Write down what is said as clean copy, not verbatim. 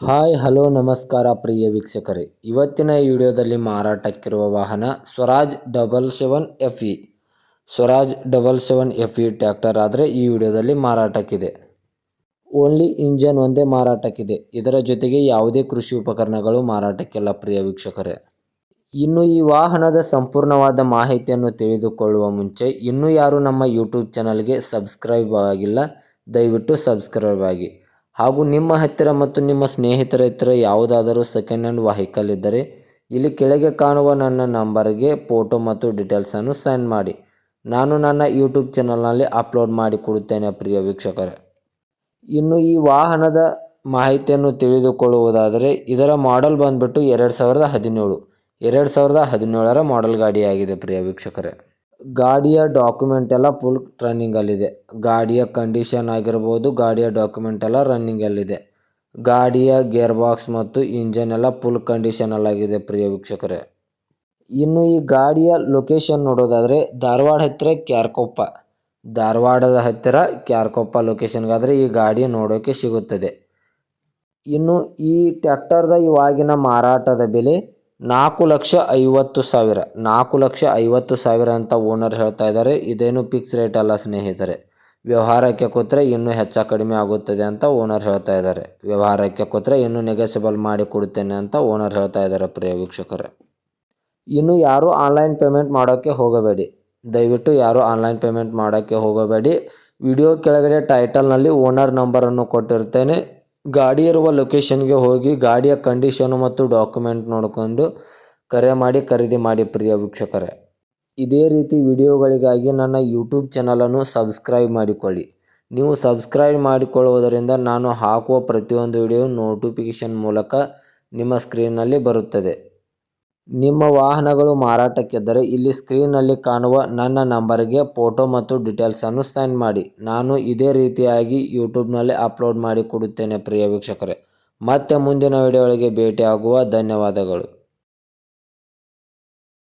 Hi hello ನಮಸ್ಕಾರ ಪ್ರಿಯ ವೀಕ್ಷಕರೇ, ಇವತ್ತಿನ ಈ ವಿಡಿಯೋದಲ್ಲಿ ಮಾರಾಟಕ್ಕಿರುವ ವಾಹನ ಸ್ವರಾಜ್ 77FE ಟ್ರ್ಯಾಕ್ಟರ್ ಆದರೆ ಈ ವಿಡಿಯೋದಲ್ಲಿ ಮಾರಾಟಕ್ಕಿದೆ. ಓನ್ಲಿ ಇಂಜನ್ ಒಂದೇ ಮಾರಾಟಕ್ಕಿದೆ. ಇದರ ಜೊತೆಗೆ ಯಾವುದೇ ಕೃಷಿ ಉಪಕರಣಗಳು ಮಾರಾಟಕ್ಕಿಲ್ಲ ಪ್ರಿಯ ವೀಕ್ಷಕರೇ. ಇನ್ನು ಈ ವಾಹನದ ಸಂಪೂರ್ಣವಾದ ಮಾಹಿತಿಯನ್ನು ತಿಳಿದುಕೊಳ್ಳುವ ಮುಂಚೆ ಇನ್ನೂ ಯಾರು ನಮ್ಮ ಯೂಟ್ಯೂಬ್ ಚಾನಲ್ಗೆ ಸಬ್ಸ್ಕ್ರೈಬ್ ಆಗಿಲ್ಲ, ದಯವಿಟ್ಟು ಸಬ್ಸ್ಕ್ರೈಬ್ ಆಗಿ. ಹಾಗೂ ನಿಮ್ಮ ಹತ್ತಿರ ಮತ್ತು ನಿಮ್ಮ ಸ್ನೇಹಿತರ ಹತ್ತಿರ ಯಾವುದಾದರೂ ಸೆಕೆಂಡ್ ಹ್ಯಾಂಡ್ ವೆಹಿಕಲ್ ಇದ್ದರೆ ಇಲ್ಲಿ ಕೆಳಗೆ ಕಾಣುವ ನನ್ನ ನಂಬರ್ಗೆ ಫೋಟೋ ಮತ್ತು ಡೀಟೇಲ್ಸನ್ನು ಸೆಂಡ್ ಮಾಡಿ. ನಾನು ನನ್ನ ಯೂಟ್ಯೂಬ್ ಚಾನಲ್ನಲ್ಲಿ ಅಪ್ಲೋಡ್ ಮಾಡಿ ಕೊಡುತ್ತೇನೆ ಪ್ರಿಯ ವೀಕ್ಷಕರೇ. ಇನ್ನು ಈ ವಾಹನದ ಮಾಹಿತಿಯನ್ನು ತಿಳಿದುಕೊಳ್ಳುವುದಾದರೆ ಇದರ ಮಾಡೆಲ್ ಬಂದುಬಿಟ್ಟು 2017ರ ಮಾಡೆಲ್ ಗಾಡಿಯಾಗಿದೆ ಪ್ರಿಯ ವೀಕ್ಷಕರೇ. ಗಾಡಿಯ ಡಾಕ್ಯುಮೆಂಟ್ ಎಲ್ಲ ಫುಲ್ ರನ್ನಿಂಗಲ್ಲಿದೆ. ಗಾಡಿಯ ಕಂಡೀಷನ್ ಆಗಿರ್ಬೋದು, ಗಾಡಿಯ ಡಾಕ್ಯುಮೆಂಟ್ ಎಲ್ಲ ರನ್ನಿಂಗಲ್ಲಿದೆ. ಗಾಡಿಯ ಗೇರ್ ಬಾಕ್ಸ್ ಮತ್ತು ಇಂಜನ್ ಎಲ್ಲ ಫುಲ್ ಕಂಡೀಷನಲ್ಲಾಗಿದೆ ಪ್ರಿಯ ವೀಕ್ಷಕರೇ. ಇನ್ನು ಈ ಗಾಡಿಯ ಲೊಕೇಶನ್ ನೋಡೋದಾದರೆ ಧಾರವಾಡದ ಹತ್ತಿರ ಕ್ಯಾರ್ಕೊಪ್ಪ ಲೊಕೇಶನ್ಗಾದರೆ ಈ ಗಾಡಿ ನೋಡೋಕ್ಕೆ ಸಿಗುತ್ತದೆ. ಇನ್ನು ಈ ಟ್ರ್ಯಾಕ್ಟರ್ದ ಇವಾಗಿನ ಮಾರಾಟದ ಬೆಲೆ 4,50,000 ಅಂತ ಓನರ್ ಹೇಳ್ತಾ ಇದ್ದಾರೆ. ಇದೇನು ಫಿಕ್ಸ್ ರೇಟ್ ಅಲ್ಲ ಸ್ನೇಹಿತರೆ. ವ್ಯವಹಾರಕ್ಕೆ ಕೂತ್ರೆ ಇನ್ನೂ ಹೆಚ್ಚು ಕಡಿಮೆ ಆಗುತ್ತದೆ ಅಂತ ಓನರ್ ಹೇಳ್ತಾ ಇದ್ದಾರೆ. ವ್ಯವಹಾರಕ್ಕೆ ಕೂತ್ರೆ ಇನ್ನೂ ನೆಗೋಷಿಯಬಲ್ ಮಾಡಿ ಕೊಡುತ್ತೇನೆ ಅಂತ ಓನರ್ ಹೇಳ್ತಾ ಇದ್ದಾರೆ ಪ್ರಿಯ ವೀಕ್ಷಕರೇ. ಇನ್ನು ಯಾರೂ ಆನ್ಲೈನ್ ಪೇಮೆಂಟ್ ಮಾಡೋಕ್ಕೆ ಹೋಗಬೇಡಿ. ದಯವಿಟ್ಟು ಯಾರೂ ಆನ್ಲೈನ್ ಪೇಮೆಂಟ್ ಮಾಡೋಕ್ಕೆ ಹೋಗಬೇಡಿ. ವಿಡಿಯೋ ಕೆಳಗಡೆ ಟೈಟಲ್ನಲ್ಲಿ ಓನರ್ ನಂಬರನ್ನು ಕೊಟ್ಟಿರ್ತೇನೆ. ಗಾಡಿ ಇರುವ ಲೊಕೇಶನ್ಗೆ ಹೋಗಿ ಗಾಡಿಯ ಕಂಡೀಷನು ಮತ್ತು ಡಾಕ್ಯುಮೆಂಟ್ ನೋಡಿಕೊಂಡು ಕರೆ ಮಾಡಿ ಖರೀದಿ ಮಾಡಿ ಪ್ರಿಯ ವೀಕ್ಷಕರೇ. ಇದೇ ರೀತಿ ವಿಡಿಯೋಗಳಿಗಾಗಿ ನನ್ನ ಯೂಟ್ಯೂಬ್ ಚಾನಲನ್ನು ಸಬ್ಸ್ಕ್ರೈಬ್ ಮಾಡಿಕೊಳ್ಳಿ. ನೀವು ಸಬ್ಸ್ಕ್ರೈಬ್ ಮಾಡಿಕೊಳ್ಳುವುದರಿಂದ ನಾನು ಹಾಕುವ ಪ್ರತಿಯೊಂದು ವಿಡಿಯೋ ನೋಟಿಫಿಕೇಷನ್ ಮೂಲಕ ನಿಮ್ಮ ಸ್ಕ್ರೀನ್ನಲ್ಲಿ ಬರುತ್ತದೆ. ನಿಮ್ಮ ವಾಹನಗಳು ಮಾರಾಟಕ್ಕಿದ್ದರೆ ಇಲ್ಲಿ ಸ್ಕ್ರೀನ್ನಲ್ಲಿ ಕಾಣುವ ನನ್ನ ನಂಬರ್ಗೆ ಫೋಟೋ ಮತ್ತು ಡೀಟೇಲ್ಸನ್ನು ಸೆಂಡ್ ಮಾಡಿ. ನಾನು ಇದೇ ರೀತಿಯಾಗಿ ಯೂಟ್ಯೂಬ್ನಲ್ಲಿ ಅಪ್ಲೋಡ್ ಮಾಡಿ ಕೊಡುತ್ತೇನೆ ಪ್ರಿಯ ವೀಕ್ಷಕರೇ. ಮತ್ತೆ ಮುಂದಿನ ವಿಡಿಯೋಗಳಿಗೆ ಭೇಟಿಯಾಗುವ. ಧನ್ಯವಾದಗಳು.